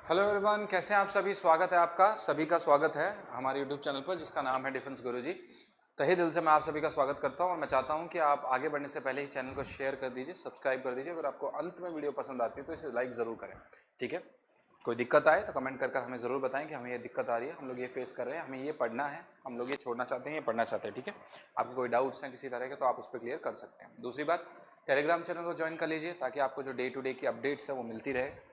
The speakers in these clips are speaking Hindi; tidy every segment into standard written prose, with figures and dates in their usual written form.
हेलो एवरीवन, कैसे हैं आप सभी। स्वागत है आपका, सभी का स्वागत है हमारे यूट्यूब चैनल पर जिसका नाम है डिफेंस गुरुजी। तहे दिल से मैं आप सभी का स्वागत करता हूं और मैं चाहता हूं कि आप आगे बढ़ने से पहले ही चैनल को शेयर कर दीजिए, सब्सक्राइब कर दीजिए। अगर आपको अंत में वीडियो पसंद आती है तो इसे लाइक ज़रूर करें, ठीक है। कोई दिक्कत आए तो कमेंट कर हमें ज़रूर बताएं कि हमें ये दिक्कत आ रही है, हम लोग ये फेस कर रहे हैं, हमें ये पढ़ना है, हम लोग ये छोड़ना चाहते हैं, ये पढ़ना चाहते हैं, ठीक है। आपके कोई डाउट्स हैं किसी तरह के तो आप उस पर क्लियर कर सकते हैं। दूसरी बात, टेलीग्राम चैनल को ज्वाइन कर लीजिए ताकि आपको जो डे टू डे की अपडेट्स है वो मिलती रहे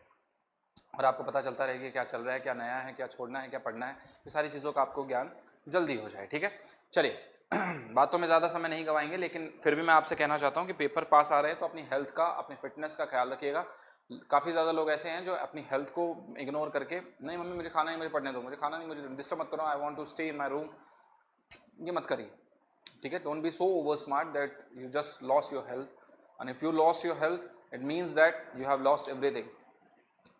और आपको पता चलता रहेगा क्या चल रहा है, क्या नया है, क्या छोड़ना है, क्या पढ़ना है, ये सारी चीज़ों का आपको ज्ञान जल्दी हो जाए, ठीक है। चलिए बातों में ज़्यादा समय नहीं गवाएंगे, लेकिन फिर भी मैं आपसे कहना चाहता हूँ कि पेपर पास आ रहे हैं तो अपनी हेल्थ का, अपनी फिटनेस का ख्याल रखिएगा। काफ़ी ज़्यादा लोग ऐसे हैं जो अपनी हेल्थ को इग्नोर करके, नहीं मम्मी मुझे खाना नहीं, मुझे पढ़ने दो, मुझे खाना नहीं, मुझे डिस्टर्ब मत करो, I want to stay in my room, ये मत करिए, ठीक है। Don't be so over smart that you just lose your health, and if you lose your health it means that you have lost everything,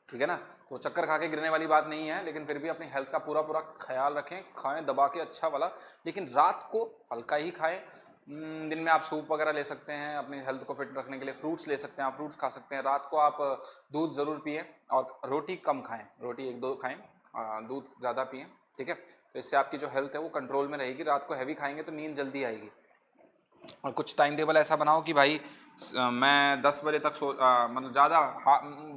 ठीक है ना। तो चक्कर खा के गिरने वाली बात नहीं है, लेकिन फिर भी अपनी हेल्थ का पूरा पूरा ख्याल रखें, खाएं दबा के अच्छा वाला, लेकिन रात को हल्का ही खाएं। दिन में आप सूप वगैरह ले सकते हैं, अपनी हेल्थ को फिट रखने के लिए फ्रूट्स ले सकते हैं, आप फ्रूट्स खा सकते हैं। रात को आप दूध ज़रूर पिएं और रोटी कम खाएं, रोटी 1-2 खाएं, दूध ज़्यादा पिएं, ठीक है। तो इससे आपकी जो हेल्थ है वो कंट्रोल में रहेगी। रात को हैवी खाएंगे तो नींद जल्दी आएगी। और कुछ टाइम टेबल ऐसा बनाओ कि भाई मैं 10 बजे तक मतलब ज़्यादा,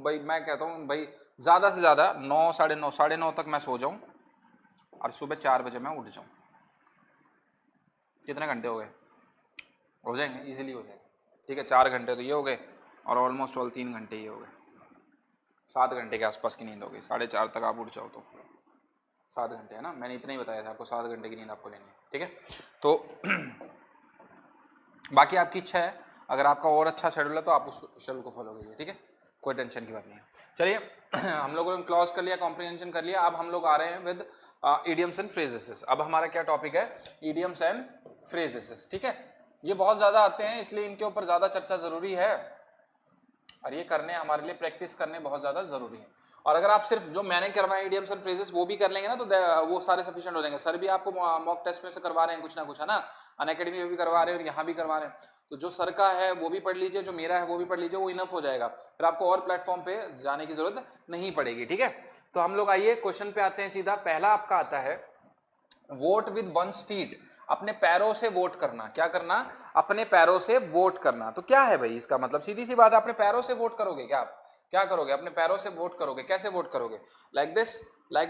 भाई मैं कहता हूँ भाई ज़्यादा से ज़्यादा 9, साढ़े नौ तक मैं सो जाऊँ और सुबह 4 बजे मैं उठ जाऊँ। कितने घंटे हो गए? हो जाएंगे, इजीली हो जाएंगे, ठीक है। 4 घंटे तो ये हो गए और ऑलमोस्ट 3 घंटे ये हो गए, 7 घंटे के आसपास की नींद हो गई। 4:30 तक आप उठ जाओ तो 7 घंटे है ना, मैंने इतना ही बताया था आपको, 7 घंटे की नींद आपको लेनी है, ठीक है। तो बाकी आपकी इच्छा है, अगर आपका और अच्छा शेड्यूल है तो आप उस शेड्यूल को फॉलो कीजिए, ठीक है, कोई टेंशन की बात नहीं है। चलिए हम लोगों ने क्लॉज कर लिया, कॉम्प्रिहेंशन कर लिया, अब हम लोग आ रहे हैं विद इडियम्स एंड फ्रेजेसेस। अब हमारा क्या टॉपिक है? इडियम्स एंड फ्रेजेसेस, ठीक है। ये बहुत ज़्यादा आते हैं इसलिए इनके ऊपर ज़्यादा चर्चा ज़रूरी है और ये करने हमारे लिए, प्रैक्टिस करने बहुत ज़्यादा ज़रूरी है। और अगर आप सिर्फ जो मैंने करवाए इडियम्स एंड फ्रेजेस वो भी कर लेंगे ना तो वो सारे सफिशिएंट हो जाएंगे। सर भी आपको मॉक टेस्ट में से करवा रहे हैं कुछ ना कुछ, है ना, अनअकैडमी में भी करवा रहे हैं और यहाँ भी करवा रहे हैं। तो जो सर का है वो भी पढ़ लीजिए, जो मेरा है वो भी पढ़ लीजिए, वो इनफ हो जाएगा, फिर आपको और प्लेटफॉर्म पे जाने की जरूरत नहीं पड़ेगी, ठीक है। तो हम लोग आइए क्वेश्चन पे आते हैं सीधा। पहला आपका आता है वोट विद वंस फीट, अपने पैरों से वोट करना। क्या करना? अपने पैरों से वोट करना। तो क्या है भाई इसका मतलब? सीधी सी बात है, अपने पैरों से वोट करोगे क्या? आप क्या करोगे? अपने पैरों से वोट करोगे। कैसे वोट करोगे? Like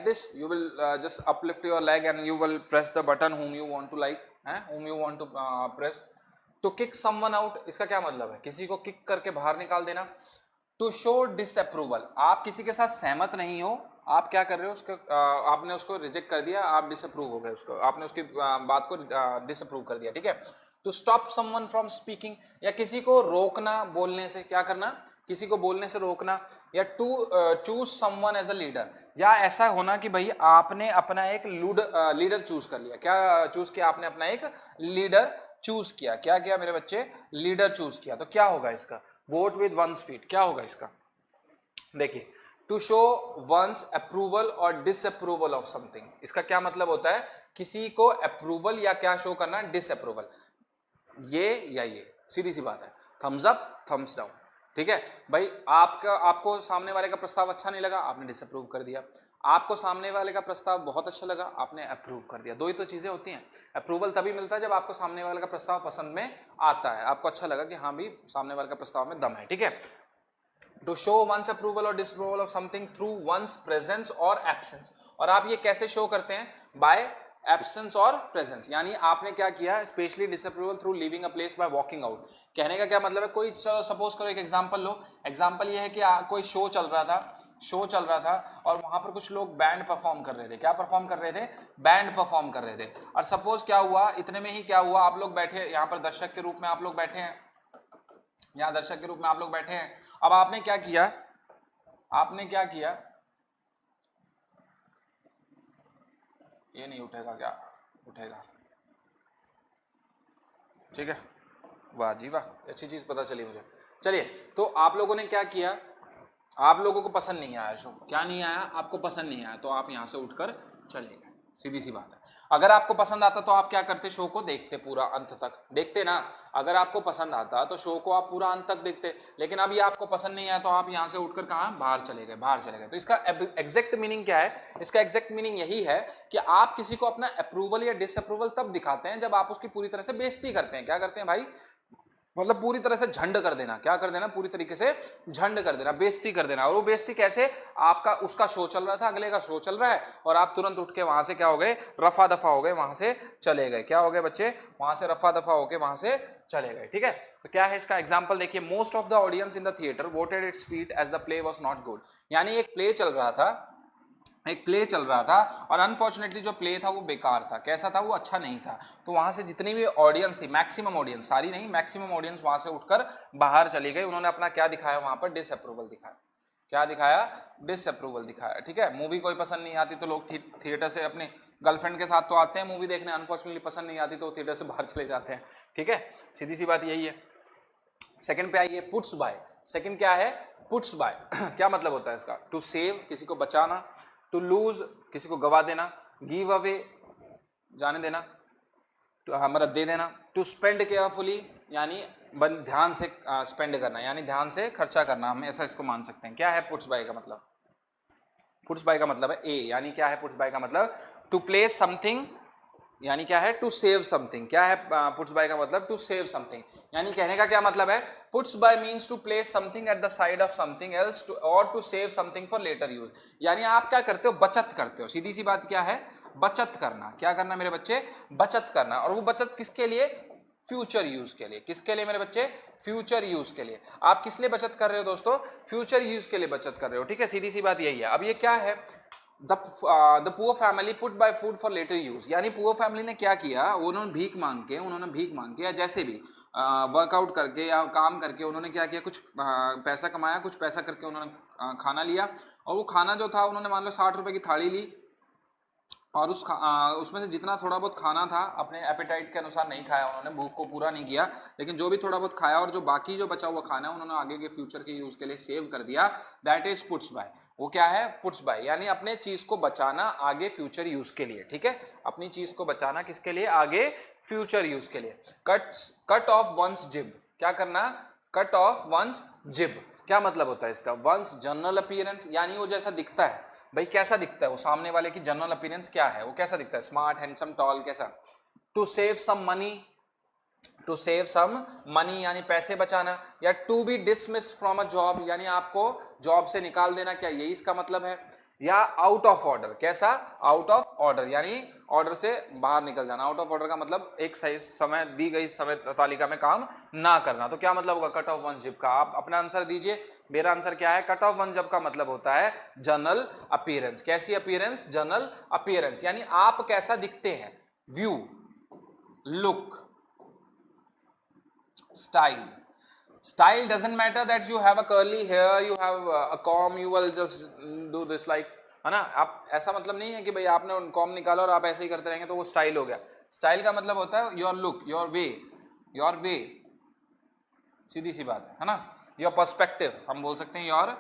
this you will just uplift your leg and you will press the button whom you want to like, whom you want to press to kick someone out। इसका क्या मतलब है? किसी को किक करके बाहर निकाल देना। टू शो डिसअप्रूवल, आप किसी के साथ सहमत नहीं हो, आप क्या कर रहे हो, उसको आपने उसको रिजेक्ट कर दिया, आप डिसअप्रूव हो गए, उसको आपने उसकी बात को डिसअप्रूव कर दिया, ठीक है। To stop someone from speaking, या किसी को रोकना बोलने से। क्या करना? किसी को बोलने से रोकना। या to choose someone as a leader, या ऐसा होना कि भाई आपने अपना एक लीडर चूज कर लिया। क्या चूज किया? आपने अपना एक लीडर चूज किया। क्या किया मेरे बच्चे? लीडर चूज किया। तो क्या होगा इसका? वोट विद वंस फीट क्या होगा इसका? देखिए, टू शो वंस अप्रूवल और डिसअप्रूवल ऑफ समथिंग, इसका क्या मतलब होता है? किसी को अप्रूवल या क्या शो करना? डिसअप्रूवल, ये या ये, सीधी सी बात है। थम्स अप, थम्स डाउन, ठीक है भाई। आपको सामने वाले का प्रस्ताव अच्छा नहीं लगा, आपने डिसअप्रूव कर दिया। आपको सामने वाले का प्रस्ताव बहुत अच्छा लगा, आपने अप्रूव कर दिया। दो ही तो चीजें होती हैं। अप्रूवल तभी मिलता है जब आपको सामने वाले का प्रस्ताव पसंद में आता है, आपको अच्छा लगा कि हाँ भी सामने वाले का प्रस्ताव में दम है, ठीक है। टू शो वंस अप्रूवल और disapproval of something through once presence और एब्सेंस। और आप ये कैसे शो करते हैं? बाय एब्सेंस और प्रेजेंस। यानी आपने क्या किया? Specially disapproval through leaving a place by walking out. कहने का क्या मतलब है? कोई, चलो सपोज करो, एक एग्जांपल लो। एग्जांपल ये है कि कोई शो चल रहा था और वहां पर कुछ लोग बैंड परफॉर्म कर रहे थे। क्या परफॉर्म कर रहे थे? बैंड परफॉर्म कर रहे थे। और सपोज क्या हुआ, इतने में ही क्या हुआ, आप लोग बैठे यहाँ पर दर्शक के रूप में, आप लोग बैठे हैं यहाँ, दर्शक के रूप में आप लोग बैठे हैं। अब आपने क्या किया? ये नहीं उठेगा क्या? उठेगा, ठीक है। वाह जी वाह, अच्छी चीज पता चली मुझे। चलिए, तो आप लोगों ने क्या किया? आप लोगों को पसंद नहीं आया शो। क्या नहीं आया? आपको पसंद नहीं आया, तो आप यहां से उठकर चले गए। सीधी सी बात है। अगर आपको पसंद आता तो आप क्या करते, शो को देखते पूरा अंत तक, देखते ना। अगर आपको पसंद आता तो शो को आप पूरा अंत तक देखते, लेकिन अभी आपको पसंद नहीं आया तो आप यहाँ से उठकर कहाँ, बाहर चले गए, बाहर चले गए। तो इसका एग्जैक्ट मीनिंग क्या है, इसका एग्जैक्ट मीनिंग यही है कि आप किसी को अपना अप्रूवल या डिसअप्रूवल तब दिखाते हैं जब आप उसकी पूरी तरह से बेइज्जती करते हैं। क्या करते हैं भाई, मतलब पूरी तरह से झंड कर देना। क्या कर देना, पूरी तरीके से झंड कर देना, बेइज्जती कर देना। और वो बेइज्जती कैसे, आपका उसका शो चल रहा था, अगले का शो चल रहा है, और आप तुरंत उठ के वहां से क्या हो गए, रफा दफा हो गए, वहां से चले गए। क्या हो गए बच्चे, वहां से रफा दफा होके वहां से चले गए। ठीक है, तो क्या है इसका एग्जाम्पल देखिए, most of the audience in the theatre voted its feet as the play was not good. यानी एक प्ले चल रहा था, एक प्ले चल रहा था, और अनफॉर्चुनेटली जो प्ले था वो बेकार था। कैसा था वो, अच्छा नहीं था। तो वहां से जितनी भी ऑडियंस थी, मैक्सिमम ऑडियंस, सारी नहीं, मैक्सिमम ऑडियंस वहां से उठकर बाहर चली गई। उन्होंने अपना क्या दिखाया वहां पर, डिसअप्रूवल दिखाया। क्या दिखाया, डिसअप्रूवल दिखाया। ठीक है, मूवी कोई पसंद नहीं आती तो लोग थिएटर से अपने गर्लफ्रेंड के साथ तो आते हैं मूवी देखने, अनफॉर्चुनेटली पसंद नहीं आती तो थिएटर से बाहर चले जाते हैं। ठीक है, सीधी सी बात यही है। सेकंड पे आइए, पुट्स बाय। सेकंड क्या है, पुट्स बाय। क्या मतलब होता है इसका, टू सेव, किसी को बचाना, टू लूज, किसी को गवा देना, गिव अवे, जाने देना, मतलब दे देना, टू स्पेंड केयरफुली, यानी ध्यान से स्पेंड करना, यानी ध्यान से खर्चा करना, हम ऐसा इसको मान सकते हैं। क्या है पुट्स बाय का मतलब, पुट्स बाय का मतलब है ए, यानी क्या है पुट्स बाय का मतलब, टू प्लेस समथिंग, यानी क्या है, टू सेव समथिंग। क्या है पुट्स बाय का मतलब, टू सेव समथिंग। यानी कहने का क्या मतलब है, puts by means to place something at the side of something else, और to save something for later use. यानी आप क्या करते हो, बचत करते हो। सीधी सी बात क्या है, बचत करना। क्या करना मेरे बच्चे, बचत करना। और वो बचत किसके लिए, फ्यूचर यूज के लिए। किसके लिए मेरे बच्चे, फ्यूचर यूज के लिए। आप किस लिए बचत कर रहे हो दोस्तों, फ्यूचर यूज के लिए बचत कर रहे हो। ठीक है, सीधी सी बात यही है। अब ये क्या है, the poor family put by food for later use. यानी पुअर फैमिली ने क्या किया, उन्होंने भीख मांग के या जैसे भी वर्कआउट करके या काम करके उन्होंने क्या किया, कुछ पैसा कमाया, कुछ पैसा करके उन्होंने खाना लिया। और वो खाना जो था, उन्होंने मान लो 60 रुपए की थाली ली, और उसमें से जितना थोड़ा बहुत खाना था अपने एपेटाइट के अनुसार नहीं खाया उन्होंने, भूख को पूरा नहीं किया, लेकिन जो भी थोड़ा बहुत खाया और जो बाकी जो बचा हुआ खाना है उन्होंने आगे के फ्यूचर के यूज के लिए सेव कर दिया। That is puts by. वो क्या है, पुट्स बाय, यानी अपने चीज को बचाना आगे फ्यूचर यूज के लिए। ठीक है, अपनी चीज को बचाना किसके लिए, आगे फ्यूचर यूज के लिए। कट ऑफ वंस जिब। क्या करना, कट ऑफ वंस जिब। क्या मतलब होता है इसका, वंस जनरल अपीयरेंस, यानी वो जैसा दिखता है, भाई कैसा दिखता है वो, सामने वाले की जनरल अपीयरेंस क्या है, वो कैसा दिखता है, स्मार्ट, हैंडसम, टॉल, कैसा। To save some money, to save some money यानी पैसे बचाना। या to be dismissed from a job, यानी आपको जॉब से निकाल देना, क्या यही इसका मतलब है। या आउट ऑफ ऑर्डर, कैसा, आउट ऑफ ऑर्डर, यानी ऑर्डर से बाहर निकल जाना। आउट ऑफ ऑर्डर का मतलब एक सही समय, दी गई समय तालिका में काम ना करना। तो क्या मतलब होगा कट ऑफ वन जिब का, आप अपना आंसर दीजिए। मेरा आंसर क्या है, कट ऑफ वन जिब का मतलब होता है जनरल अपीयरेंस। कैसी अपीयरेंस, जनरल अपीयरेंस, यानी आप कैसा दिखते हैं, view, look, style. Style doesn't matter that you have a curly hair, you have a comb, you will just do this like, है ना। आप ऐसा मतलब नहीं है कि भाई आपने कॉम निकाला और आप ऐसे ही करते रहेंगे तो वो स्टाइल हो गया। स्टाइल का मतलब होता है योर लुक, योर वे, सीधी सी बात है ना। योर पर्सपेक्टिव, हम बोल सकते हैं योर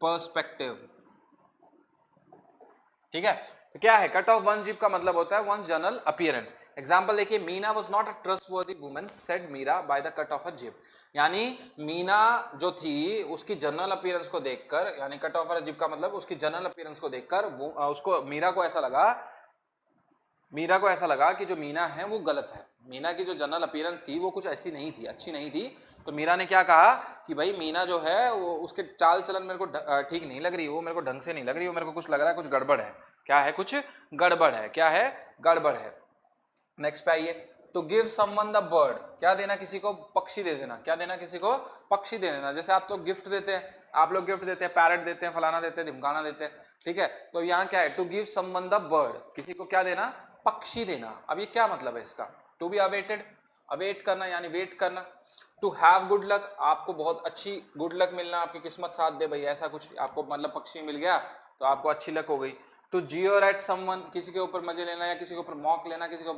पर्सपेक्टिव। ठीक है, तो क्या है, कट ऑफ वन जिब का मतलब होता है वंस जनरल अपीयरेंस। एग्जांपल देखिए, Meena was not a trustworthy woman said Meera by the cut of a jib. यानी मीना जो थी उसकी जनरल अपीयरेंस को देखकर, यानी कट ऑफ अ जिब का मतलब उसकी जनरल अपीयरेंस को देखकर उसको मीरा को ऐसा लगा कि जो मीना है वो गलत है। मीना की जो जनरल अपीयरेंस थी वो कुछ ऐसी नहीं थी, अच्छी नहीं थी। तो मीरा ने क्या कहा कि भाई मीना जो है वो उसके चाल चलन मेरे को ठीक नहीं लग रही, वो मेरे को ढंग से नहीं लग रही, वो मेरे को कुछ लग रहा है कुछ गड़बड़ है। क्या है, कुछ गड़बड़ है। क्या है, गड़बड़ है। नेक्स्ट पे आइए, to give someone the bird. क्या देना, किसी को पक्षी दे देना। क्या देना, किसी को पक्षी दे देना। जैसे आप तो गिफ्ट देते हैं, आप लोग गिफ्ट देते हैं, पैरट देते हैं, फलाना देते हैं, धिमकाना देते हैं। ठीक है, तो यहाँ क्या है, to give someone the bird, किसी को क्या देना, पक्षी देना। अब ये क्या मतलब है इसका, टू बी अवेटेड, अवेट करना यानी वेट करना। टू हैव गुड लक, आपको बहुत अच्छी गुड लक मिलना, आपकी किस्मत साथ दे भाई, ऐसा कुछ आपको मतलब पक्षी मिल गया तो आपको अच्छी लक हो गई। टू जियर एट समवन, किसी के ऊपर मजे लेना या किसी के ऊपर मौक लेना, किसी को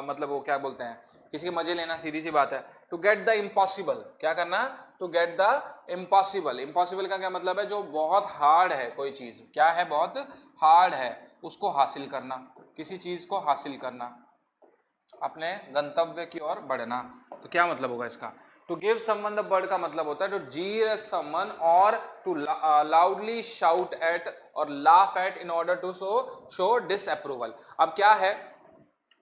मतलब वो क्या बोलते हैं, किसी के मजे लेना, सीधी सी बात है। टू गेट द इम्पॉसिबल, क्या करना, to get the impossible. Impossible का क्या मतलब है, जो बहुत हार्ड है कोई चीज, क्या है, बहुत हार्ड है। उसको हासिल करना, किसी चीज को हासिल करना, अपने गंतव्य की ओर बढ़ना। तो क्या मतलब होगा इसका? To give someone the bird का मतलब होता है टू जीर एट समवन और टू लाउडली शाउट एट और laugh at in order to show disapproval. अब क्या है,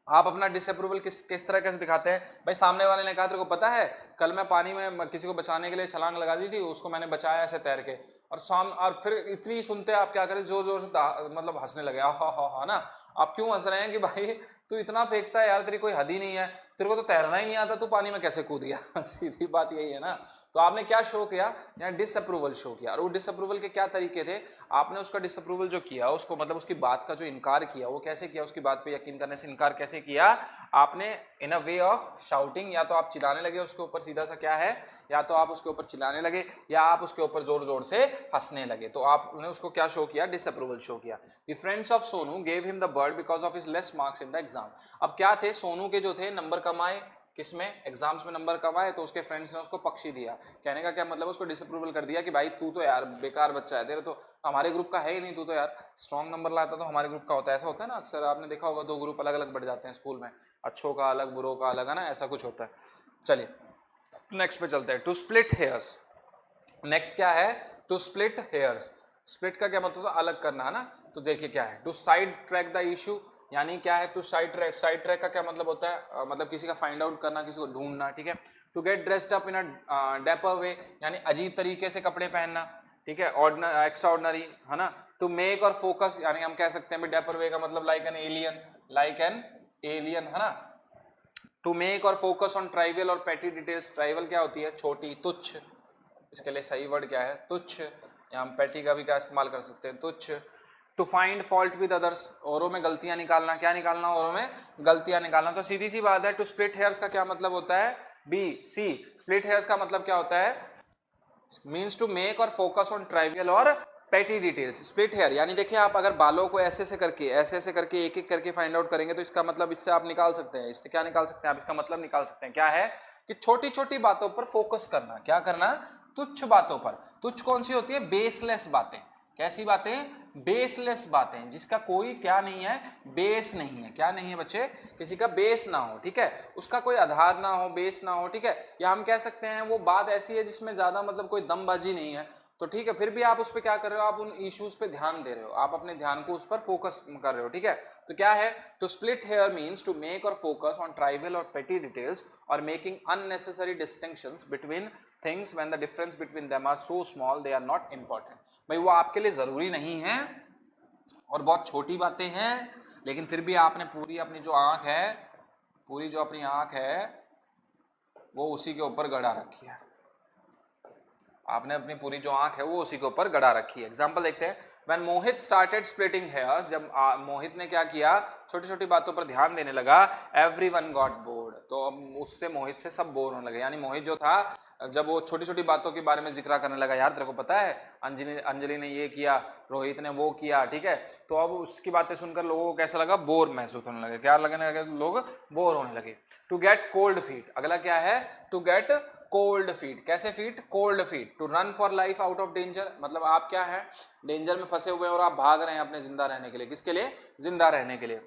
आप अपना डिसअप्रूवल किस तरह कैसे दिखाते हैं? भाई सामने वाले ने कहा तेरे को पता है कल मैं पानी में किसी को बचाने के लिए छलांग लगा दी थी, उसको मैंने बचाया ऐसे तैर के, और फिर इतनी सुनते आप क्या करें, जोर जोर से मतलब हंसने लगे, हा ना। आप क्यों हंस रहे हैं कि भाई तू इतना फेंकता है यार, तेरी कोई हद ही नहीं है, तेरे को तो तैरना ही नहीं आता, तू पानी में कैसे कूद गया? सीधी बात यही है ना। तो आपने क्या शो किया? यहाँ डिसअप्रूवल शो किया। और वो डिसअप्रूवल के क्या तरीके थे? आपने उसका डिसअप्रूवल जो किया, उसको मतलब उसकी बात का जो इनकार किया, वो कैसे किया? उसकी बात पे यकीन करने से इनकार कैसे किया? आपने इन अ वे ऑफ शाउटिंग, या तो आप चिल्लाने लगे उसके ऊपर सीधा सा क्या है, या तो आप उसके ऊपर चिल्लाने लगे, या आप उसके ऊपर जोर जोर से हंसने लगे। तो आपने उसको क्या शो किया? डिसअप्रूवल शो किया। The friends of Sonu gave him the bird because of his less marks in the exam. अब क्या थे? सोनू के जो थे नंबर कम आए, किसमें? एग्जाम्स में नंबर कम आए, तो उसके फ्रेंड्स ने उसको पक्षी दिया। कहने का क्या मतलब? उसको डिसअप्रूवल कर दिया कि भाई तू तो यार बेकार बच्चा है, तेरे तो हमारे ग्रुप का है ही नहीं, तू तो यार स्ट्रॉन्ग नंबर लाता तो हमारे ग्रुप का होता है। ऐसा होता है ना अक्सर, आपने देखा होगा 2 ग्रुप अलग अलग बढ़ जाते हैं स्कूल में, अच्छों का अलग, बुरों का अलग, है ना, ऐसा कुछ होता है। चलिए नेक्स्ट पे चलते हैं। टू स्प्लिट हेयर्स, नेक्स्ट क्या है? To split hairs. स्प्लिट का क्या मतलब? अलग करना, है ना। तो देखिए क्या है? To sidetrack the issue, यानी क्या है? To sidetrack. Sidetrack का क्या मतलब होता है? मतलब किसी का फाइंड आउट करना, किसी को ढूंढना, ठीक है। To get dressed up in a dapper way, यानी अजीब तरीके से कपड़े पहनना, ठीक है, एक्स्ट्रा ऑर्डिनरी, है ना। टू मेक और फोकस, यानी हम कह सकते हैं डेपर वे का मतलब like an alien, like an alien, है ना। टू मेक और फोकस ऑन ट्राइवल और पेटी डिटेल्स। ट्राइवल क्या होती है? छोटी, तुच्छ। इसके लिए सही वर्ड क्या है? तुच्छ। या हम पेटी का भी क्या इस्तेमाल कर सकते हैं? तुच्छ। To find fault with others, औरों में गलतियां निकालना। क्या निकालना? औरों में गलतियां निकालना। तो सीधी सी बात है, टू स्प्लिट हेयर्स का क्या मतलब होता है? B C. स्प्लिट हेयर्स का मतलब क्या होता है? मीन्स टू मेक और फोकस ऑन ट्राइवियल और पेटी डिटेल्स। स्प्लिट हेयर यानी देखिए, आप अगर बालों को ऐसे ऐसे करके एक एक करके फाइंड आउट करेंगे, तो इसका मतलब इससे आप निकाल सकते हैं, इससे क्या निकाल सकते हैं आप? इसका मतलब निकाल सकते हैं क्या है? कि छोटी छोटी बातों पर फोकस करना। क्या करना? तुच्छ बातों पर। तुच्छ कौन सी होती है? बेसलेस बातें। कैसी बातें? बेसलेस बातें, जिसका कोई क्या नहीं है? बेस नहीं है। क्या नहीं है बच्चे? किसी का बेस ना हो, ठीक है, उसका कोई आधार ना हो, बेस ना हो, ठीक है। या हम कह सकते हैं वो बात ऐसी है जिसमें ज्यादा मतलब कोई दमबाजी नहीं है, तो ठीक है, फिर भी आप उस पर क्या कर रहे हो? आप उन इश्यूज पे ध्यान दे रहे हो, आप अपने ध्यान को उस पर फोकस कर रहे हो, ठीक है। तो क्या है? To split hair means to make और फोकस ऑन ट्राइवल और पेटी डिटेल्स और making unnecessary distinctions between things when the difference between them are so small they are not important. भाई वो आपके लिए जरूरी नहीं है और बहुत छोटी बातें हैं, लेकिन फिर भी आपने पूरी अपनी जो आंख है, पूरी जो अपनी आंख है वो उसी के ऊपर गड़ा रखी है। आपने अपनी पूरी जो आंख है वो उसी के ऊपर गड़ा रखी है। एग्जाम्पल देखते हैं। When Mohit started splitting hairs, जब मोहित ने क्या किया? छोटी छोटी बातों पर ध्यान देने लगा, everyone got bored, तो अब उससे मोहित से सब बोर होने लगे। यानी मोहित जो था, जब वो छोटी छोटी बातों के बारे में जिक्र करने लगा, यार तेरे को पता है अंजलि ने ये किया, रोहित ने वो किया, ठीक है, तो अब उसकी बातें सुनकर लोगों को कैसा लगा? बोर महसूस होने लगे। क्या लगने लगे? लोग बोर होने लगे। टू गेट कोल्ड फीट, अगला क्या है? To get cold feet. कैसे feet? Cold feet. To run for life out of danger, मतलब आप क्या है? डेंजर में फंसे हुए हैं और आप भाग रहे हैं अपने जिंदा रहने के लिए। किसके लिए? जिंदा रहने के लिए।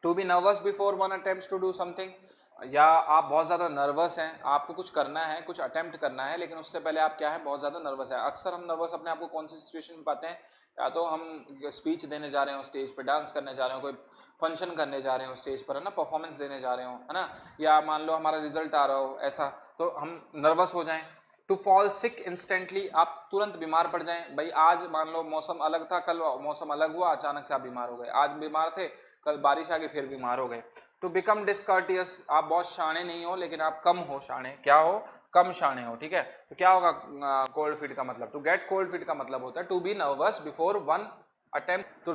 To be nervous before one attempts to do something, या आप बहुत ज़्यादा नर्वस हैं, आपको कुछ करना है, कुछ अटेम्प्ट करना है, लेकिन उससे पहले आप क्या है? बहुत ज़्यादा नर्वस है। अक्सर हम नर्वस अपने आप को कौन सी सिचुएशन में पाते हैं? या तो हम स्पीच देने जा रहे हो स्टेज पे, डांस करने जा रहे हो, कोई फंक्शन करने जा रहे हो स्टेज पर, है ना, परफॉर्मेंस देने जा रहे हो, है ना, या मान लो हमारा रिजल्ट आ रहा हो, ऐसा, तो हम नर्वस हो जाएं। टू फॉल सिक इंस्टेंटली, आप तुरंत बीमार पड़ जाएं। भाई आज मान लो मौसम अलग था, कल मौसम अलग हुआ, अचानक से आप बीमार हो गए। आज बीमार थे, कल बारिश आ गई, फिर बीमार हो गए। टू बिकम डिस्कर्टियस, आप बहुत शाणे नहीं हो, लेकिन आप कम हो शाणे। क्या हो? कम शाणे हो, ठीक है। तो क्या होगा कोल्ड फीट का मतलब? टू गेट कोल्ड फीट का मतलब होता है to be nervous before one attempt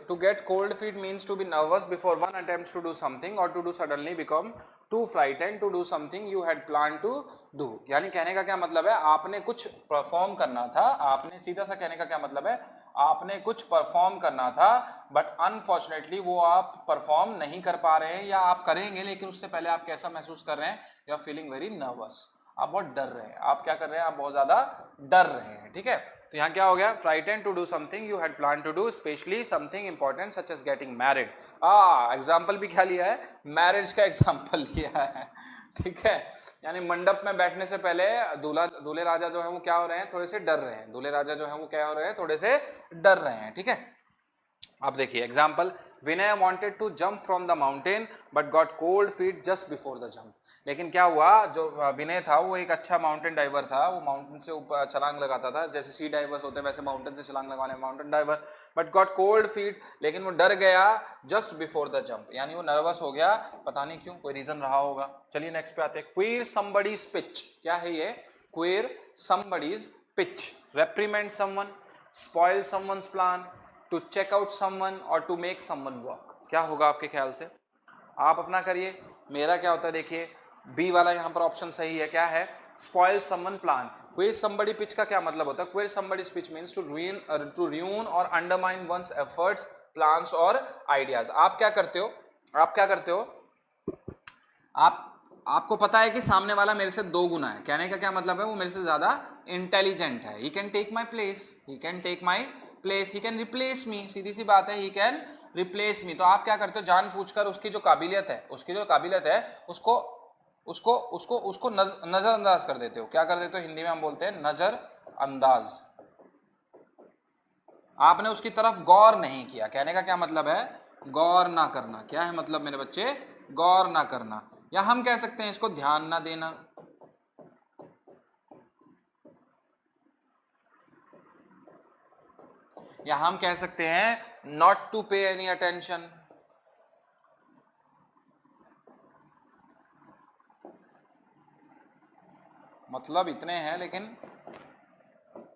to get cold feet means to be nervous before one attempts to do something or to do suddenly become too frightened to do something you had planned to do। यानी कहने का क्या मतलब है? आपने कुछ परफॉर्म करना था, आपने सीधा सा कहने का क्या मतलब है? आपने कुछ परफॉर्म करना था, बट अनफॉर्चुनेटली वो आप परफॉर्म नहीं कर पा रहे हैं, या आप करेंगे लेकिन उससे पहले आप कैसा महसूस कर रहे हैं? You are feeling very nervous. आप बहुत डर रहे हैं, आप क्या कर रहे हैं, आप बहुत ज्यादा डर रहे हैं, ठीक है। तो यहाँ क्या हो गया, frightened to do something you had plan to do, specially something important such as getting married. Example भी क्या लिया है, मैरिज का एग्जाम्पल लिया है, ठीक है। यानी मंडप में बैठने से पहले दूल्हे राजा जो है वो क्या हो रहे हैं, थोड़े से डर रहे हैं, दूल्हे राजा जो है वो क्या हो रहे हैं, थोड़े से डर रहे हैं, ठीक है। अब देखिए example, Vinay wanted to jump from the mountain but got cold feet just before the jump. लेकिन क्या हुआ, जो विनय था वो एक अच्छा माउंटेन डाइवर था, वो माउंटेन से ऊपर छलांग लगाता था, जैसे सी डाइवर्स होते हैं वैसे माउंटेन से छलांग लगाने mountain diver, but got cold feet, लेकिन वो डर गया जस्ट बिफोर द जंप, यानी वो नर्वस हो गया, पता नहीं क्यों, कोई रीजन रहा होगा। चलिए नेक्स्ट पे आते हैं, क्वीर समबडीज पिच। क्या है ये, queer somebody's pitch, reprimand someone, spoil someone's plan, to check out someone और टू मेक समवन वर्क। क्या होगा आपके ख्याल से, आप अपना करिए, मेरा क्या होता है, देखिए बी वाला यहाँ पर ऑप्शन सही है, क्या है, spoil someone plan. Queer somebody pitch का क्या मतलब होता है, queer somebody pitch means to ruin और अंडरमाइन वंस एफर्ट्स, प्लान्स और आइडियाज। आप क्या करते हो, आपको पता है कि सामने वाला मेरे से 2 गुना है, कहने का क्या मतलब है, वो मेरे से ज्यादा इंटेलिजेंट है, he can take my place, he can replace me, सीधी सी बात है, ही कैन रिप्लेस मी। तो आप क्या करते हो, जान पूछकर उसकी जो काबिलियत है उसको नजरअंदाज कर देते हो। क्या कर देते हो, हिंदी में हम बोलते हैं नजरअंदाज। आपने उसकी तरफ गौर नहीं किया, कहने का क्या मतलब है, गौर ना करना। क्या है मतलब मेरे बच्चे, गौर ना करना, या हम कह सकते हैं इसको ध्यान ना देना। या हम कह सकते हैं नॉट टू पे एनी अटेंशन। मतलब इतने हैं लेकिन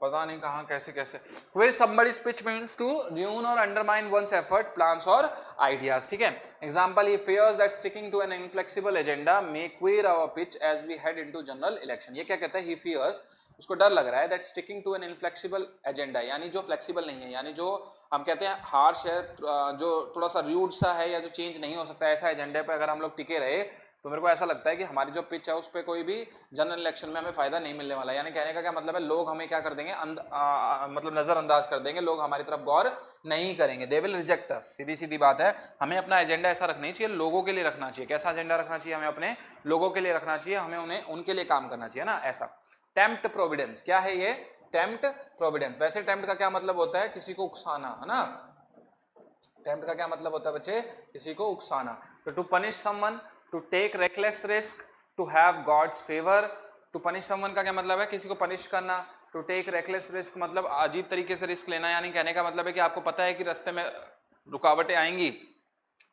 पता नहीं कहां कैसे कैसे। Will somebody's pitch means to ruin or undermine one's effort, plans or ideas, ठीक है। Example, he fears that sticking to an inflexible agenda may queer our pitch as we head into general election। ये क्या कहता है, he fears, उसको डर लग रहा है, that sticking to an inflexible agenda, यानी जो फ्लेक्सिबल नहीं है, यानी जो हम कहते हैं हार्श है, जो थोड़ा सा रूड सा है या जो चेंज नहीं हो सकता, ऐसा एजेंडे पे अगर हम लोग टिके रहे तो मेरे को ऐसा लगता है कि हमारी जो पिच है उस पर कोई भी जनरल इलेक्शन में हमें फायदा नहीं मिलने वाला है। यानी कहने का क्या मतलब है, लोग हमें क्या कर देंगे, मतलब नजरअंदाज कर देंगे, लोग हमारी तरफ गौर नहीं करेंगे, दे विल रिजेक्ट अस। सीधी सीधी बात है, हमें अपना एजेंडा ऐसा रखना ही चाहिए, लोगों के लिए रखना चाहिए। कैसा एजेंडा रखना चाहिए, हमें अपने लोगों के लिए रखना चाहिए, हमें उन्हें उनके लिए काम करना चाहिए ना, ऐसा। टेम्प्ट प्रोविडेंस, क्या है ये, टेम्प्ट प्रोविडेंस। वैसे टेम्प्ट का क्या मतलब होता है, किसी को उकसाना, है ना। टेम्प्ट का क्या मतलब होता है बच्चे, किसी को उकसाना। तो to punish someone, to take reckless risk, to have god's favour. To punish someone का क्या मतलब है, किसी को पनिश करना। टू टेक रेकलेस रिस्क मतलब अजीब तरीके से रिस्क लेना, यानी कहने का मतलब है कि आपको पता है कि रास्ते में रुकावटें आएंगी,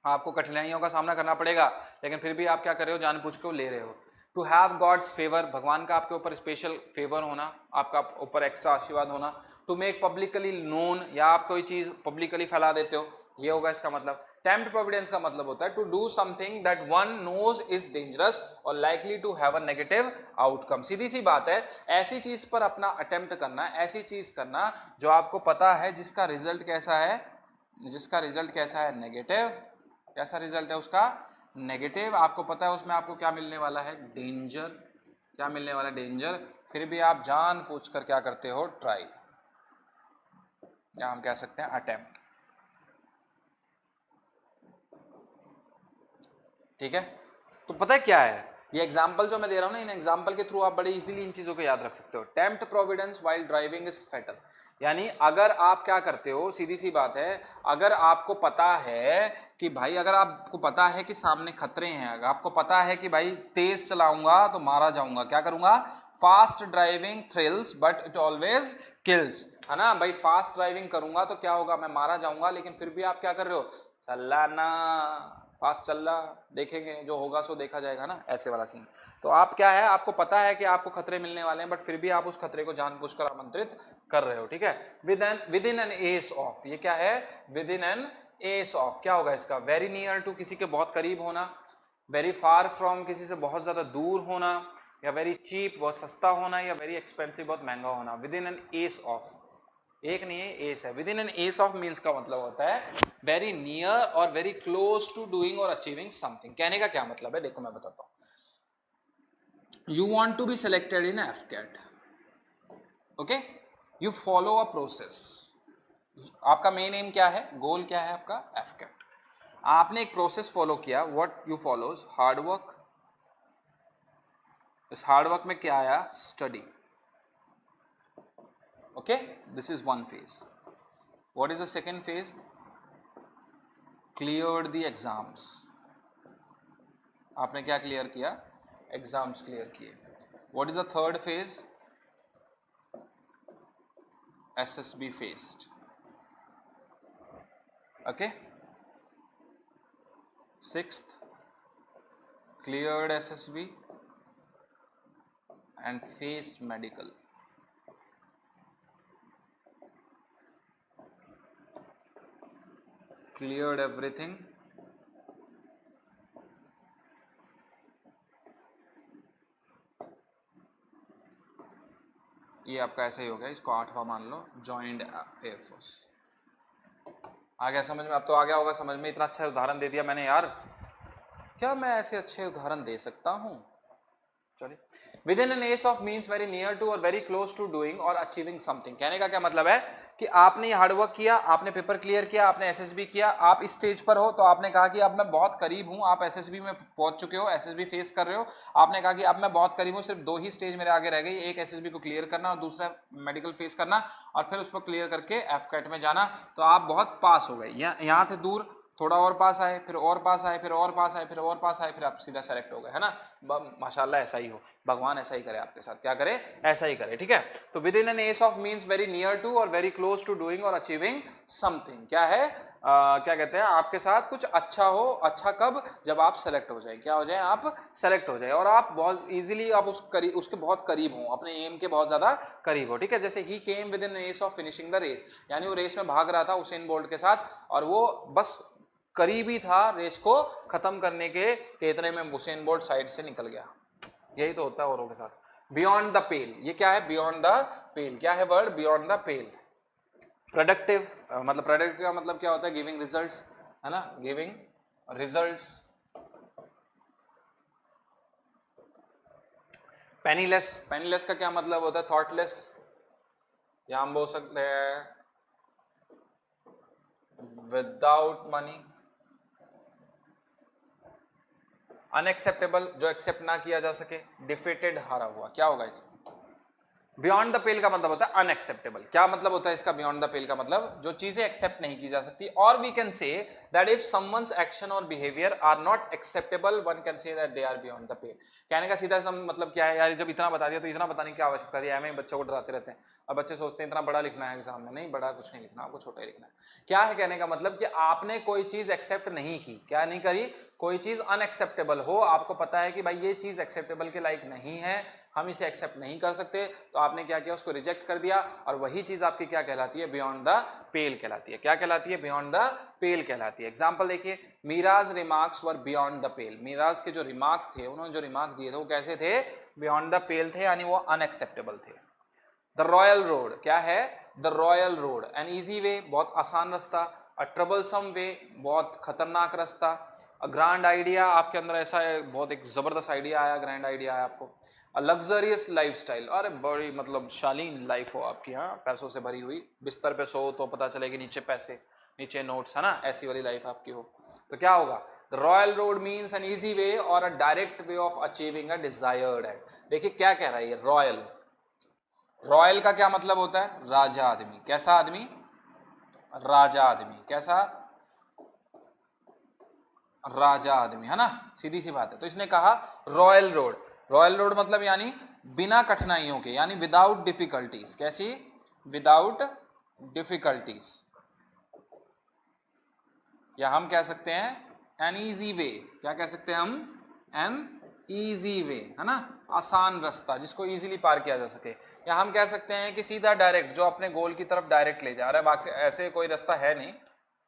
आपको कठिनाइयों का सामना करना पड़ेगा, लेकिन फिर भी आप क्या कर रहे हो, जानबूझ के ले रहे हो। टू हैव गॉड्स फेवर, भगवान का आपके ऊपर स्पेशल फेवर होना, आपका ऊपर एक्स्ट्रा आशीर्वाद होना। टू मेक पब्लिकली नोन, या आप कोई चीज पब्लिकली फैला देते हो, ये होगा इसका मतलब। टेम्प्ट प्रोविडेंस का मतलब होता है to do something that one knows is dangerous or likely to have a negative outcome. सीधी सी बात है, ऐसी चीज पर अपना अटेम्प्ट करना, ऐसी चीज करना जो आपको पता है जिसका रिजल्ट कैसा है, नेगेटिव। कैसा रिजल्ट है उसका, नेगेटिव। आपको पता है उसमें आपको क्या मिलने वाला है, डेंजर। क्या मिलने वाला है, डेंजर। फिर भी आप जान पूछ कर क्या करते हो, ट्राई, या हम कह सकते हैं अटेम्प्ट, ठीक है। तो पता है क्या है, ये एग्जाम्पल जो मैं दे रहा हूं ना, इन एग्जाम्पल के थ्रू आप बड़े इजीली इन चीजों को याद रख सकते हो। Tempt Providence while driving is fatal, यानी अगर आप क्या करते हो, सीधी सी बात है, अगर आपको पता है कि भाई, अगर आपको पता है कि सामने खतरे हैं, अगर आपको पता है कि भाई तेज चलाऊंगा तो मारा जाऊंगा, क्या करूंगा, fast driving thrills but it always kills, है ना भाई। फास्ट ड्राइविंग करूंगा तो क्या होगा, मैं मारा जाऊंगा, लेकिन फिर भी आप क्या कर रहे हो, चलाना, फास्ट चल रहा, देखेंगे जो होगा सो देखा जाएगा ना, ऐसे वाला सीन। तो आप क्या है, आपको पता है कि आपको खतरे मिलने वाले हैं, बट फिर भी आप उस खतरे को जानबूझकर आमंत्रित कर रहे हो, ठीक है। With in an ace of, ये क्या है, with in an ace of, क्या होगा इसका, वेरी नियर टू, किसी के बहुत करीब होना, वेरी फार फ्रॉम, किसी से बहुत ज्यादा दूर होना, या वेरी चीप, बहुत सस्ता होना, या वेरी एक्सपेंसिव, बहुत महंगा होना। With in an ace of, एक नहीं है, एस है। With in an ace of means का मतलब होता है वेरी नियर और वेरी क्लोज टू डूइंग और अचीविंग समथिंग। कहने का क्या मतलब है, देखो मैं बताता हूं। you want to be selected in FCAT, okay, you follow a process. आपका मेन एम क्या है, गोल क्या है आपका, FCAT. आपने एक प्रोसेस फॉलो किया. What you follows, hard work. इस हार्ड वर्क में क्या आया, study. Okay, this is one phase. What is the second phase, cleared the exams. आपने क्या क्लियर किया, एग्जाम्स क्लियर किए. What is the third phase, SSB faced. Okay. Sixth, cleared SSB and faced medical. Cleared everything. ये आपका ऐसा ही हो गया, इसको 8वां मान लो, जॉइंड एयरफोर्स. आ गया समझ में, अब तो आ गया होगा समझ में. इतना अच्छा उदाहरण दे दिया मैंने यार, क्या मैं ऐसे अच्छे उदाहरण दे सकता हूँ. चलिए, within an ace of means very near to और वेरी क्लोज टू डूइंग और अचीविंग समथिंग. कहने का क्या मतलब है कि आपने हार्डवर्क किया, आपने पेपर क्लियर किया, आपने SSB किया, आप इस स्टेज पर हो, तो आपने कहा कि अब मैं बहुत करीब हूं. आप SSB में पहुंच चुके हो, SSB फेस कर रहे हो. आपने कहा कि अब मैं बहुत करीब हूं, सिर्फ 2 ही स्टेज मेरे आगे रह गई, एक SSB को क्लियर करना और दूसरा मेडिकल फेस करना, और फिर उसको क्लियर करके FCAT में जाना. तो आप बहुत पास हो गए. यहाँ थे दूर, थोड़ा और पास आए, फिर और पास आए, फिर और पास आए, फिर और पास आए, फिर आप सीधा सेलेक्ट हो गए, है ना. माशाल्लाह ऐसा ही हो, भगवान ऐसा ही करे आपके साथ. क्या करे, ऐसा ही करे. ठीक है. तो within an ace of means very near to और वेरी क्लोज टू डूइंग और अचीविंग समथिंग. क्या है, क्या कहते हैं, आपके साथ कुछ अच्छा हो. अच्छा कब, जब आप सेलेक्ट हो जाए. क्या हो जाए, आप सेलेक्ट हो जाए, और आप बहुत इजीली आप उसके बहुत करीब हो, अपने एम के बहुत ज्यादा करीब हो. ठीक है. जैसे ही came within ace of finishing the race, यानी वो रेस में भाग रहा था उसेन बोल्ट के साथ, और वो बस करीबी था रेस को खत्म करने के इतने में उसेन बोल्ट साइड से निकल गया. यही तो होता है औरों के साथ. बियॉन्ड द पेल, ये क्या है, बियॉन्ड द पेल. क्या है word, beyond the pail. Productive, मतलब प्रोडक्टिव का मतलब क्या होता है, गिविंग रिजल्ट्स, है ना, गिविंग रिजल्ट्स. पेनीलेस, पेनीलेस का क्या मतलब होता है, थॉटलेस. या हम बोल सकते हैं विदाउट मनी. अनएक्सेप्टेबल, जो एक्सेप्ट ना किया जा सके. डिफीटेड, हारा हुआ. क्या होगा इसका, बियॉन्ड द पेल का मतलब होता है अनएक्सेप्टेबल. क्या मतलब होता है इसका, बियॉन्ड द पेल का मतलब जो चीजें एक्सेप्ट नहीं की जा सकती. और we can say that if someone's action or behaviour are not acceptable, one can say that they are beyond the pale. कहने का सीधा मतलब क्या है यार, जब इतना बता दिया तो इतना बताने की आवश्यकता थी. एम बच्चों को डराते रहते हैं, और बच्चे सोचते हैं इतना बड़ा लिखना है एग्जाम में. नहीं, बड़ा कुछ नहीं लिखना, आपको छोटा ही लिखना है. क्या है कहने का मतलब कि आपने कोई चीज एक्सेप्ट नहीं की. क्या नहीं करी, कोई चीज अनएक्सेप्टेबल हो, आपको पता है कि भाई ये चीज एक्सेप्टेबल के लायक नहीं है, हम इसे एक्सेप्ट नहीं कर सकते, तो आपने क्या किया, उसको रिजेक्ट कर दिया. और वही चीज आपकी क्या कहलाती है, बियॉन्ड द पेल कहलाती है. क्या कहलाती है, बियॉन्ड द पेल कहलाती है. एग्जांपल देखिए, Miraj remarks were beyond the pale. Miraj के जो रिमार्क थे, उन्होंने जो रिमार्क दिए थे वो कैसे थे, बियॉन्ड द पेल थे, यानी वो अनएक्सेप्टेबल थे. द रॉयल रोड, क्या है, the royal road. N easy वे, बहुत आसान रास्ता. अ ट्रबलसम वे, बहुत खतरनाक रास्ता. अ ग्रैंड आइडिया, आपके अंदर ऐसा है, बहुत एक जबरदस्त आइडिया आया, ग्रैंड आइडिया आया आपको. अ लग्जरियस लाइफस्टाइल, अरे बड़ी मतलब शालीन लाइफ हो आपकी, हाँ, पैसों से भरी हुई. बिस्तर पे सो तो पता चले कि नीचे पैसे, नीचे नोट्स, है ना, ऐसी वाली लाइफ आपकी हो. तो क्या होगा, the royal road means an easy way or a direct way of achieving a desired end. देखिए क्या कह रहा है ये, रॉयल. रॉयल का क्या मतलब होता है, राजा आदमी. कैसा आदमी, राजा आदमी. कैसा, राजा आदमी, है ना, सीधी सी बात है. तो इसने कहा रॉयल रोड. रॉयल रोड मतलब यानी बिना कठिनाइयों के, यानी विदाउट डिफिकल्टीज. कैसी, विदाउट डिफिकल्टीज. या हम कह सकते हैं एन ईजी वे. क्या कह सकते हैं हम, एन ईजी वे, है ना, आसान रास्ता जिसको इजीली पार किया जा सके. या हम कह सकते हैं कि सीधा डायरेक्ट, जो अपने गोल की तरफ डायरेक्ट ले जा रहा है. बाकी ऐसे कोई रास्ता है नहीं,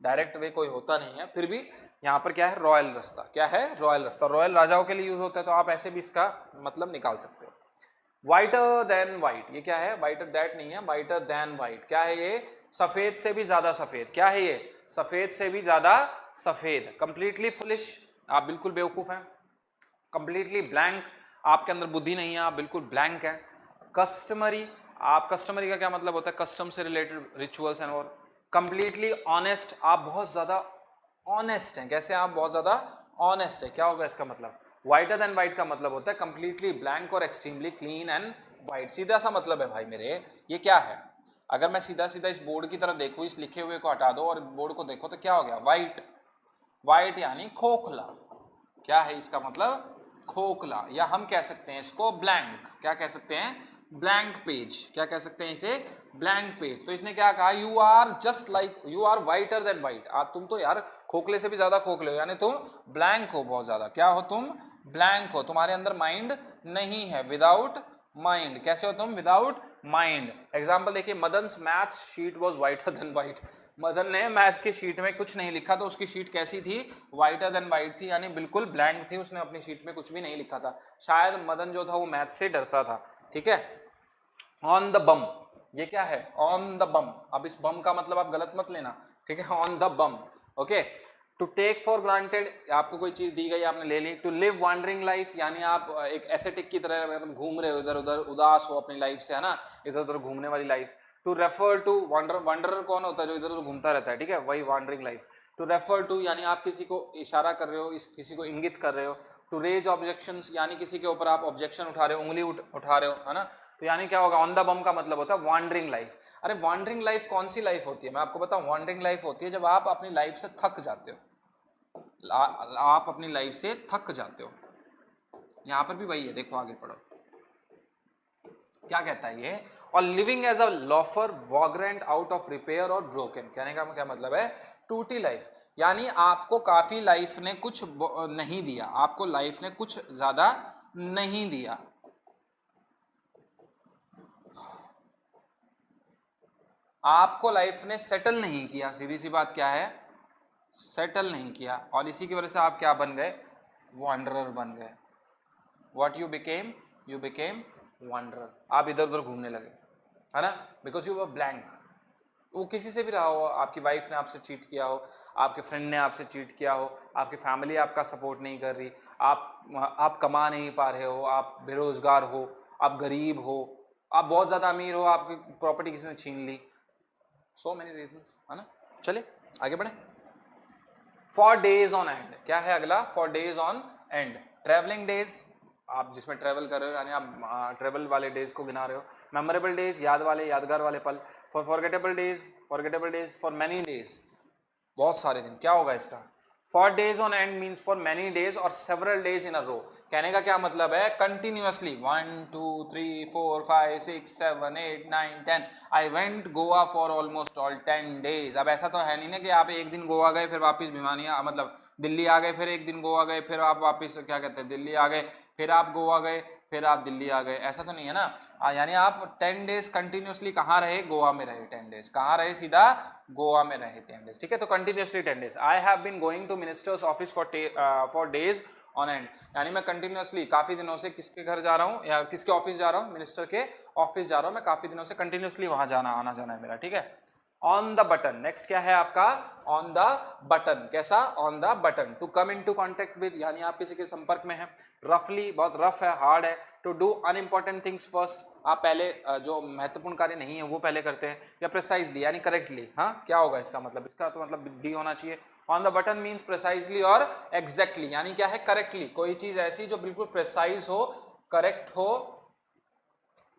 डायरेक्ट वे कोई होता नहीं है. फिर भी यहाँ पर क्या है, रॉयल रास्ता. क्या है, रॉयल रास्ता. रॉयल राजाओं के लिए यूज होता है, तो आप ऐसे भी इसका मतलब निकाल सकते हो. वाइटर देन वाइट, ये क्या है, वाइटर दैट नहीं है, वाइटर देन वाइट. क्या है ये, सफेद से भी ज्यादा सफेद. क्या है ये, सफेद से भी ज्यादा सफेद. कंप्लीटली फुलिश, आप बिल्कुल बेवकूफ हैं. कंप्लीटली ब्लैंक, आपके अंदर बुद्धि नहीं है, आप बिल्कुल ब्लैंक है। कस्टमरी, आप कस्टमरी का क्या मतलब होता है, कस्टम से रिलेटेड रिचुअल्स एंड और। कंप्लीटली ऑनेस्ट, आप बहुत ज्यादा ऑनेस्ट हैं। कैसे, आप बहुत ज्यादा ऑनेस्ट है, क्या होगा इसका मतलब। व्हाइटर देन व्हाइट का मतलब होता है कंप्लीटली ब्लैंक और एक्सट्रीमली क्लीन एंड व्हाइट, सीधा सा मतलब है भाई मेरे। ये क्या है, अगर मैं सीधा सीधा इस बोर्ड की तरफ देखूं, इस लिखे हुए को हटा दो और बोर्ड को देखो तो क्या हो गया, व्हाइट। व्हाइट यानी खोखला, क्या है इसका मतलब, खोखला। या हम कह सकते हैं इसको ब्लैंक, क्या कह सकते हैं, ब्लैंक पेज। क्या कह सकते हैं इसे, ब्लैंक पेज। तो इसने क्या कहा, you are just like, you are whiter than white. आप, तुम तो यार खोखले से भी ज्यादा खोखले हो, यानी तुम ब्लैंक हो बहुत ज्यादा। क्या हो तुम, ब्लैंक हो, तुम्हारे अंदर माइंड नहीं है, विदाउट माइंड। कैसे हो तुम, विदाउट माइंड। एग्जाम्पल देखिए, Madan's maths sheet was whiter than white. Madan ने मैथ्स की शीट में कुछ नहीं लिखा तो उसकी शीट कैसी थी, व्हाइटर देन व्हाइट थी, यानी बिल्कुल ब्लैंक थी, उसने अपनी शीट में कुछ भी नहीं लिखा था। शायद मदन जो था वो मैथ्स से डरता था, ठीक है। ऑन द बम, ये क्या है, ऑन द बम। अब इस बम का मतलब आप गलत मत लेना, ठीक है, on the bum, okay. To take for granted, आपको कोई चीज दी गई आपने ले ली। टू लिव वॉन्डरिंग लाइफ, यानी आप एक एसेटिक की तरह मतलब घूम रहे हो इधर उधर, उदास हो अपनी लाइफ से, है ना, इधर उधर घूमने वाली life. To refer to, wander, wanderer कौन होता है, जो इधर उधर घूमता रहता है, ठीक है, वही wandering life. To refer to, यानी आप किसी को इशारा कर रहे हो, किसी को इंगित कर रहे हो। टू रेज ऑब्जेक्शंस, यानी किसी के ऊपर आप ऑब्जेक्शन उठा रहे हो, उंगली उठा रहे हो, है ना। तो यानी क्या होगा, ऑन द बम का मतलब होता है वॉन्डरिंग लाइफ। अरे वॉन्डरिंग लाइफ कौन सी लाइफ होती है, मैं आपको बताऊं, वॉन्डरिंग लाइफ होती है जब आप अपनी लाइफ से थक जाते हो, आप अपनी लाइफ से थक जाते हो। यहां पर भी वही है, देखो आगे पढ़ो क्या कहता है ये। और living as a loafer vagrant out of repair or broken, कहने का क्या मतलब है, टूटी लाइफ। यानी आपको काफी लाइफ ने कुछ नहीं दिया, आपको लाइफ ने कुछ ज्यादा नहीं दिया। आपको लाइफ ने सेटल नहीं किया, सीधी सी बात क्या है, सेटल नहीं किया। और इसी की वजह से आप क्या बन गए, वॉन्डरर बन गए। What you became, you became wanderer. आप इधर उधर घूमने लगे, है ना, बिकॉज यू वर ब्लैंक। वो किसी से भी रहा हो, आपकी वाइफ ने आपसे चीट किया हो, आपके फ्रेंड ने आपसे चीट किया हो, आपकी फैमिली आपका सपोर्ट नहीं कर रही, आप कमा नहीं पा रहे हो, आप बेरोजगार हो, आप गरीब हो, आप बहुत ज़्यादा अमीर हो, आपकी प्रॉपर्टी किसी ने छीन ली, सो मेनी रीजंस, है ना। चलिए आगे बढ़े। फॉर डेज ऑन एंड, क्या है अगला, for days on and. Travelling days, आप जिसमें ट्रेवल कर रहे हो, यानी आप ट्रेवल वाले डेज को गिना रहे हो। मेमोरेबल डेज, याद वाले, यादगार वाले पल। For forgettable days, forgettable days. For many days, बहुत सारे दिन। क्या होगा इसका, for days on and means for many days और सेवरल डेज इन अ रो। कहने का क्या मतलब है, continuously 1 2 3 4 5 6 7 8 9 10, I went Goa for almost all 10 days. अब ऐसा तो है नहीं ना कि आप एक दिन गोवा गए फिर वापस भिवानी, मतलब दिल्ली आ गए, फिर एक दिन गोवा गए, फिर आप वापस क्या कहते हैं दिल्ली आ गए, फिर आप गोवा गए, फिर आप दिल्ली आ गए, ऐसा तो नहीं है ना। यानी आप 10 डेज कंटिन्यूअसली कहाँ रहे, गोवा में रहे। 10 डेज कहाँ रहे, सीधा गोवा में रहे 10 डेज, ठीक है। तो continuously 10 days. I have been going to minister's office for days on end, यानी मैं कंटिन्यूअसली काफी दिनों से किसके घर जा रहा हूँ, या किसके ऑफिस जा रहा हूँ, मिनिस्टर के ऑफिस जा रहा हूँ मैं, काफी दिनों से कंटिन्यूअसली वहां जाना आना जाना है मेरा, ठीक है। ऑन द बटन, नेक्स्ट क्या है आपका, ऑन द बटन। कैसा, on the button. To come into contact with, यानी आप किसी के संपर्क में है। रफली, बहुत रफ है, हार्ड है। To do unimportant things first, आप पहले जो महत्वपूर्ण कार्य नहीं है वो पहले करते हैं। या प्रिसाइजली, यानी करेक्टली, हाँ क्या होगा इसका मतलब, इसका तो मतलब डी होना चाहिए। On the button means precisely और एग्जैक्टली, यानी क्या है, करेक्टली, कोई चीज ऐसी जो बिल्कुल प्रिसाइज हो, करेक्ट हो,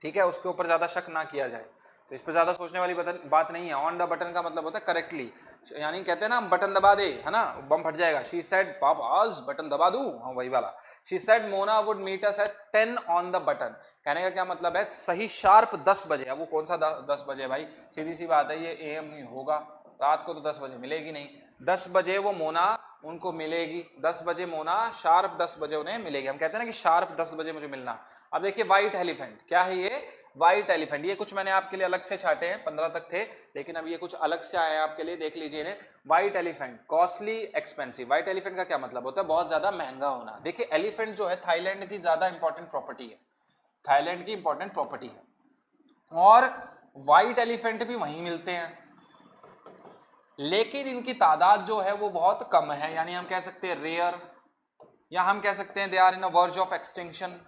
ठीक है, उसके ऊपर ज्यादा शक ना किया जाए। तो इस पर ज्यादा सोचने वाली बात नहीं है। ऑन द बटन का मतलब होता है करेक्टली, यानी कहते हैं ना बटन दबा दे, है ना, बम फट जाएगा। शी सेड पापाज बटन दबा दूं, हाँ वही वाला। She said Mona would meet us at 10 on the button. कहने का क्या मतलब है, सही शार्प 10 बजे। अब वो कौन सा 10 बजे भाई, सीधी सी बात है, ये एएम ही होगा, रात को तो 10 बजे मिलेगी नहीं। 10 बजे वो मोना उनको मिलेगी, 10 बजे मोना शार्प 10 बजे उन्हें मिलेगी। हम कहते हैं ना कि शार्प 10 बजे मुझे मिलना। अब देखिए व्हाइट एलिफेंट, क्या है ये, व्हाइट एलिफेंट। ये कुछ मैंने आपके लिए अलग से छाटे हैं, 15 तक थे, लेकिन अब ये कुछ अलग से आए हैं आपके लिए, देख लीजिए इन्हें। White elephant, costly, expensive. White elephant का क्या मतलब होता है, बहुत ज्यादा महंगा होना। देखिए एलिफेंट जो है थाईलैंड की ज्यादा इंपॉर्टेंट प्रॉपर्टी है, थाईलैंड की इंपॉर्टेंट प्रॉपर्टी है। और व्हाइट एलिफेंट भी वहीं मिलते हैं, लेकिन इनकी तादाद जो है वो बहुत कम है, यानी हम कह सकते हैं रेयर, या हम कह सकते हैं they are in a verge of extinction.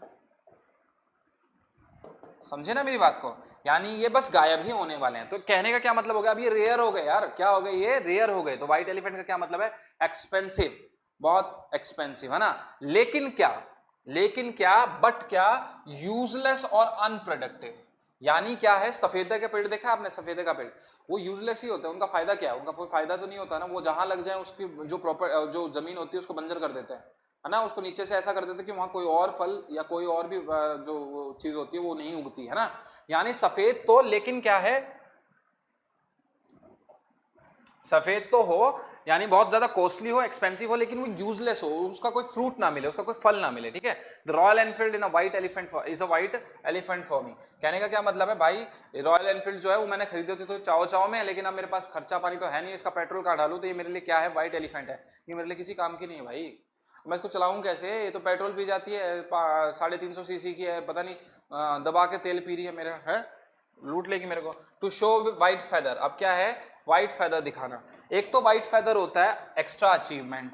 समझे ना मेरी बात को, यानी ये बस गायब ही होने वाले हैं। तो कहने का क्या मतलब हो गया, अब ये रेयर हो गए यार, क्या हो गए, ये रेयर हो गए। तो व्हाइट एलिफेंट का क्या मतलब है, एक्सपेंसिव, बहुत एक्सपेंसिव, है ना। लेकिन क्या, बट क्या, यूजलेस और अनप्रोडक्टिव। यानी क्या है, सफेदे का पेड़ देखा आपने, सफेदे का पेड़ वो यूजलेस ही होता है, उनका फायदा क्या है, उनका कोई फायदा तो नहीं होता ना, वो जहां लग जाए उसकी जो प्रॉपर जो जमीन होती है उसको बंजर कर देते हैं, है ना, उसको नीचे से ऐसा कर देते हैं कि वहां कोई और फल या कोई और भी जो चीज होती है वो नहीं उगती, है ना। यानी सफेद तो, लेकिन क्या है, सफेद तो हो, यानी बहुत ज्यादा कॉस्टली हो, एक्सपेंसिव हो, लेकिन वो यूजलेस हो, उसका कोई फ्रूट ना मिले, उसका कोई फल ना मिले, ठीक है। The royal Enfield in a white elephant is a white elephant for me. कहने का क्या मतलब है भाई, रॉयल एनफील्ड जो है वो मैंने खरीदी थी तो चाव चाव में, लेकिन अब मेरे पास खर्चा पानी तो है नहीं, इसका पेट्रोल कहाँ डालू, तो ये मेरे लिए क्या है, व्हाइट एलिफेंट है, ये मेरे लिए किसी काम की नहीं है भाई, मैं इसको चलाऊं कैसे, ये तो पेट्रोल पी जाती है, 350 सीसी की है, पता नहीं दबा के तेल पी रही है, मेरा है लूट लेगी मेरे को। टू शो व्हाइट फेदर, अब क्या है, व्हाइट फेदर दिखाना। एक तो व्हाइट फेदर होता है एक्स्ट्रा अचीवमेंट,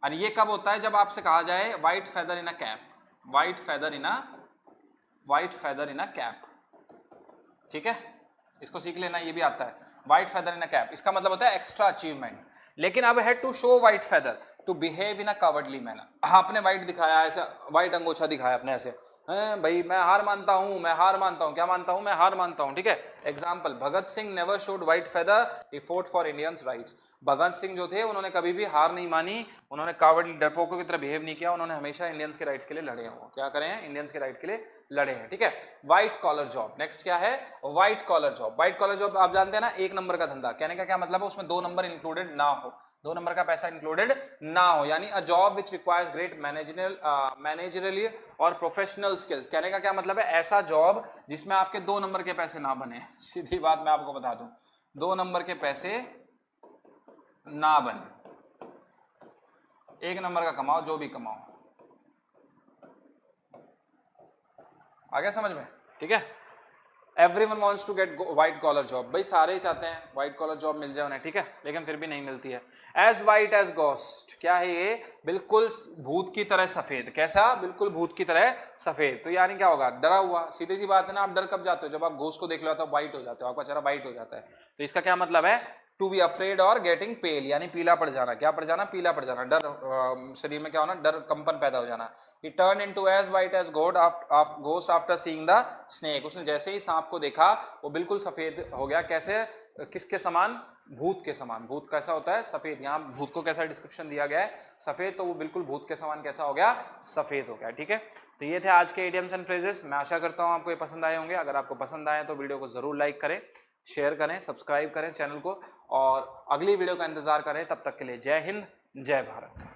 और ये कब होता है, जब आपसे कहा जाए white feather in a cap, white feather in a cap, ठीक है, इसको सीख लेना, ये भी आता है, white feather in a cap, इसका मतलब होता है एक्स्ट्रा अचीवमेंट। लेकिन अब है to show white feather, to behave in a cowardly manner, आपने व्हाइट दिखाया, ऐसा व्हाइट अंगोछा दिखाया अपने ऐसे, भाई मैं हार मानता हूं, क्या मानता हूं, मैं हार मानता हूं, ठीक है। Example, Bhagat Singh never showed white feather, he fought for Indians rights. Bhagat Singh जो थे उन्होंने कभी भी हार नहीं मानी, उन्होंने कावड़ डरपोकों की तरह बिहेव नहीं किया, उन्होंने हमेशा इंडियंस के राइट्स के लिए लड़े हैं, वो क्या करे हैं, इंडियंस के राइट के लिए लड़े हैं, ठीक है। व्हाइट कॉलर जॉब, नेक्स्ट क्या है, white collar job. White collar job आप जानते हैं ना, एक नंबर का धंधा, कहने का क्या मतलब है, उसमें 2 नंबर इंक्लूडेड ना हो, 2 नंबर का पैसा इंक्लूडेड ना हो, यानी a job which requires great managerial or professional skills. कहने का क्या मतलब है, ऐसा जॉब जिसमें आपके 2 नंबर के पैसे ना बने, सीधी बात मैं आपको बता दूं, 2 नंबर के पैसे ना बने, 1 नंबर का कमाओ, जो भी कमाओ, आ गया समझ में, ठीक है। Everyone wants to get white collar job, भाई सारे ही चाहते हैं व्हाइट कॉलर जॉब मिल जाए उन्हें, ठीक है, लेकिन फिर भी नहीं मिलती है। एज वाइट एज गोस्ट, क्या है ये, बिल्कुल भूत की तरह सफेद, कैसा, बिल्कुल भूत की तरह सफेद। तो यानी क्या होगा, डरा हुआ, सीधी सी बात है ना, आप डर कब जाते हो, जब आप घोस्ट को देख लो तो व्हाइट हो जाते हो, आपका चेहरा व्हाइट हो जाता है। तो इसका क्या मतलब है, टू बी अफ्रेड और गेटिंग पेल, यानी पीला पड़ जाना, क्या पड़ जाना, पीला पड़ जाना, डर, शरीर में क्या होना, डर, कंपन पैदा हो जाना। He turned into as white as ghost after seeing the snake, उसने जैसे ही सांप को देखा वो बिल्कुल सफेद हो गया, कैसे, किसके समान, भूत के समान। भूत कैसा होता है, सफेद, यहाँ भूत को कैसा डिस्क्रिप्शन दिया गया है, सफेद, तो वो बिल्कुल भूत के समान कैसा हो गया, सफेद हो गया, ठीक है। तो ये थे आज के इडियम्स एंड फ्रेजेस, मैं आशा करता हूँ आपको ये पसंद आए होंगे। अगर आपको पसंद आए तो वीडियो को जरूर लाइक करें, शेयर करें, सब्सक्राइब करें चैनल को, और अगली वीडियो का इंतजार करें। तब तक के लिए जय हिंद, जय भारत।